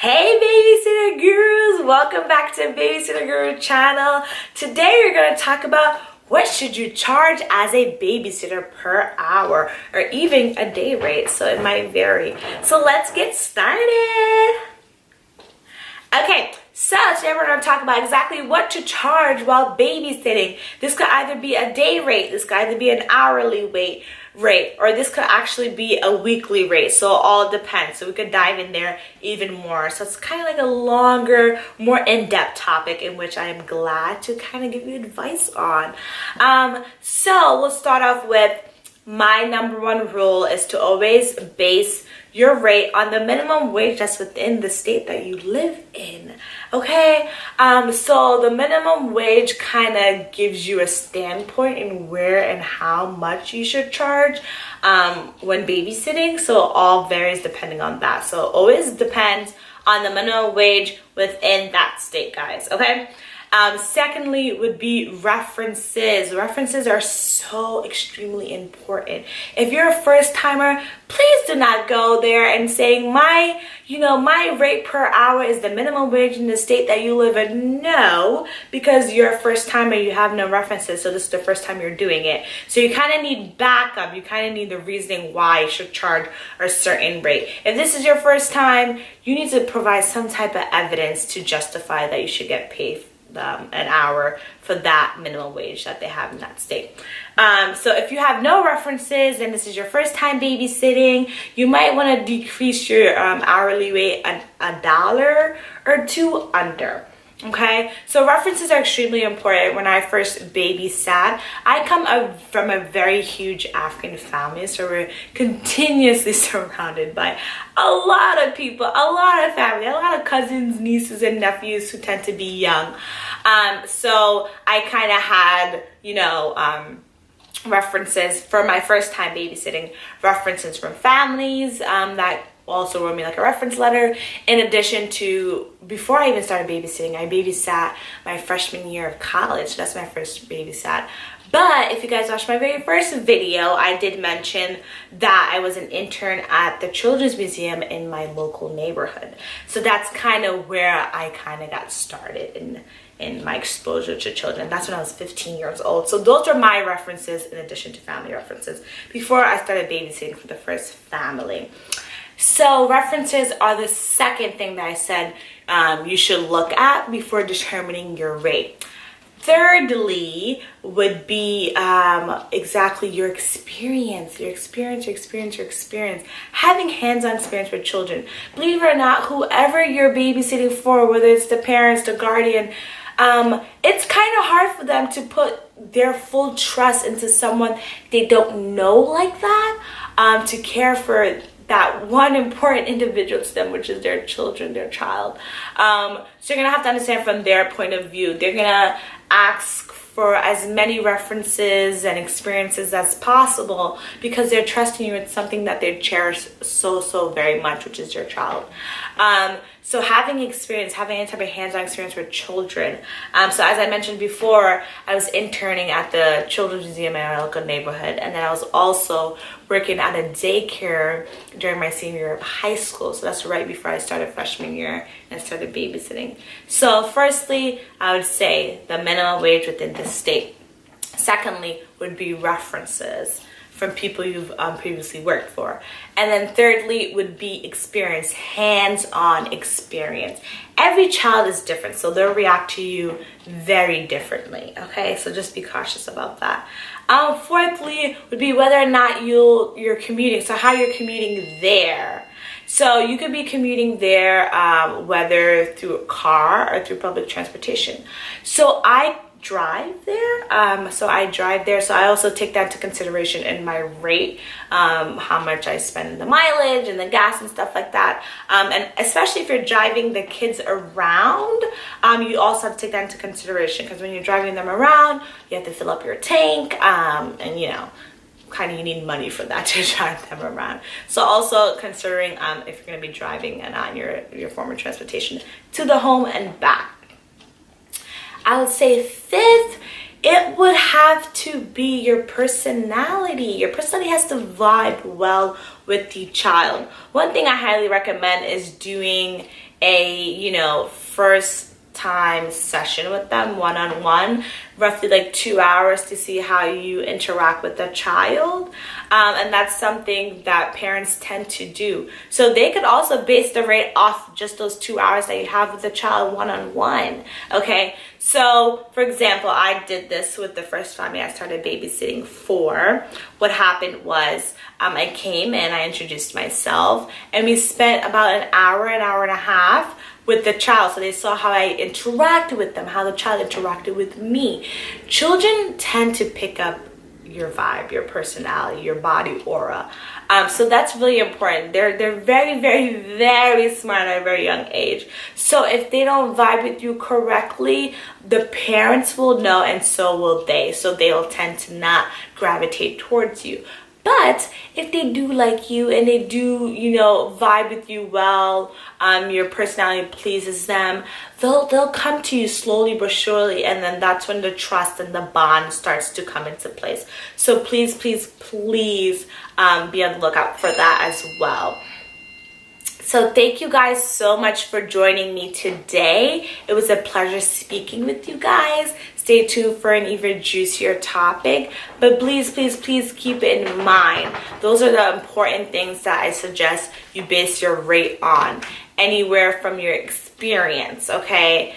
Hey babysitter gurus, welcome back to Babysitter Guru channel. Today we're going to talk about what should you charge as a babysitter per hour or even a day rate, so it might vary. So let's get started. Okay, so today we're going to talk about exactly what to charge while babysitting. This could either be a day rate, this could either be an hourly rate, or this could actually be a weekly rate. So it all depends. So we could dive in there even more. So it's kind of like a longer, more in-depth topic in which I am glad to kind of give you advice on. So we'll start off with my number one rule is to always base your rate on the minimum wage that's within the state that you live in. Okay, so the minimum wage kind of gives you a standpoint in where and how much you should charge when babysitting. So it all varies depending on that. So it always depends on the minimum wage within that state, guys. Okay. Secondly would be references. References are so extremely important. If you're a first timer, please do not go there and saying my rate per hour is the minimum wage in the state that you live in. No, because you're a first timer, you have no references, so this is the first time you're doing it. So you kind of need backup. You kind of need the reasoning why you should charge a certain rate. If this is your first time, you need to provide some type of evidence to justify that you should get paid an hour for that minimum wage that they have in that state. So if you have no references and this is your first time babysitting, you might want to decrease your hourly rate a dollar or two under. Okay, so references are extremely important. When I first babysat, I come from a very huge African family, so we're continuously surrounded by a lot of people, a lot of family, a lot of cousins, nieces, and nephews who tend to be young. So I kind of had, references for my first time babysitting, references from families that also wrote me like a reference letter. In addition to, before I even started babysitting, I babysat my freshman year of college. So that's my first babysat. But if you guys watched my very first video, I did mention that I was an intern at the Children's Museum in my local neighborhood. So that's kind of where I kind of got started in my exposure to children. That's when I was 15 years old. So those are my references in addition to family references before I started babysitting for the first family. So references are the second thing that I said you should look at before determining your rate. Thirdly would be exactly your experience. Having hands-on experience with children. Believe it or not, whoever you're babysitting for, whether it's the parents, the guardian, it's kind of hard for them to put their full trust into someone they don't know like that, to care for that one important individual to them, which is their children, their child. So you're gonna have to understand from their point of view. They're gonna ask for as many references and experiences as possible because they're trusting you with something that they cherish so very much, which is your child. So having any type of hands-on experience with children. So as I mentioned before, I was interning at the Children's Museum in our local neighborhood, and then I was also working at a daycare during my senior year of high school. So that's right before I started freshman year and started babysitting. So firstly, I would say the minimum wage within the state. Secondly would be references from people you've previously worked for. And then thirdly would be experience, hands-on experience. Every child is different, so they'll react to you very differently, okay? So just be cautious about that. Fourthly would be whether or not you're commuting, so how you're commuting there. So you could be commuting there whether through a car or through public transportation. So I drive there, so I also take that into consideration in my rate, how much I spend in the mileage and the gas and stuff like that, and especially if you're driving the kids around, you also have to take that into consideration, because when you're driving them around, you have to fill up your tank, and kind of you need money for that to drive them around. So also considering if you're going to be driving and on your form of transportation to the home and back. I would say fifth, it would have to be your personality. Your personality has to vibe well with the child. One thing I highly recommend is doing a first time session with them one-on-one, roughly like 2 hours, to see how you interact with the child. And that's something that parents tend to do. So they could also base the rate off just those 2 hours that you have with the child one-on-one. Okay, so for example, I did this with the first family I started babysitting for. What happened was I came in, I introduced myself, and we spent about an hour and a half with the child. So they saw how I interacted with them, how the child interacted with me. Children tend to pick up your vibe, your personality, your body aura. So that's really important. They're very, very, very smart at a very young age. So if they don't vibe with you correctly, the parents will know, and so will they. So they'll tend to not gravitate towards you. But if they do like you and they do, vibe with you well, your personality pleases them, they'll come to you slowly but surely, and then that's when the trust and the bond starts to come into place. So please, please, please be on the lookout for that as well. So thank you guys so much for joining me today. It was a pleasure speaking with you guys. Stay tuned for an even juicier topic. But please, please, please keep it in mind. Those are the important things that I suggest you base your rate on. Anywhere from your experience, okay?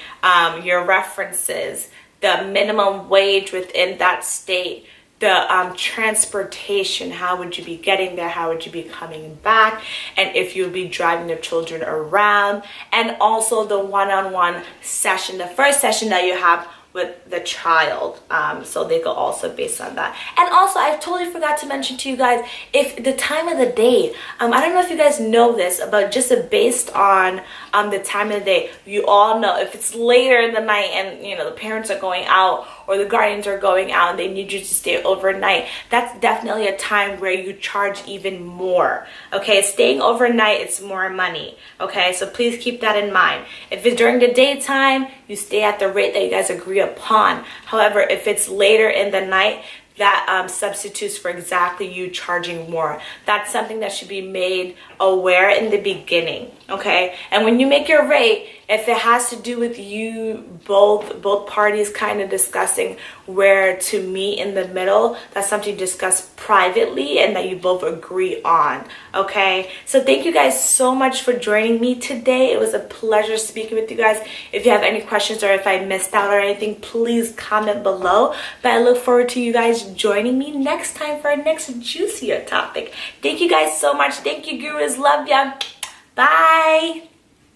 Your references, the minimum wage within that state, the transportation, how would you be getting there, how would you be coming back, and if you'll be driving the children around, and also the one-on-one session, the first session that you have with the child. So they could also base on that. And also, I totally forgot to mention to you guys, if the time of the day, I don't know if you guys know this, but just based on the time of the day, you all know if it's later in the night and the parents are going out or the guardians are going out and they need you to stay overnight, that's definitely a time where you charge even more. Okay, staying overnight, it's more money. Okay, so please keep that in mind. If it's during the daytime, you stay at the rate that you guys agree upon. However, if it's later in the night, that substitutes for exactly you charging more. That's something that should be made aware in the beginning, okay? And when you make your rate, if it has to do with you both parties kind of discussing where to meet in the middle, that's something to discuss privately and that you both agree on, okay? So thank you guys so much for joining me today. It was a pleasure speaking with you guys. If you have any questions or if I missed out or anything, please comment below. But I look forward to you guys joining me next time for our next juicier topic. Thank you guys so much. Thank you, gurus. Love ya. Bye.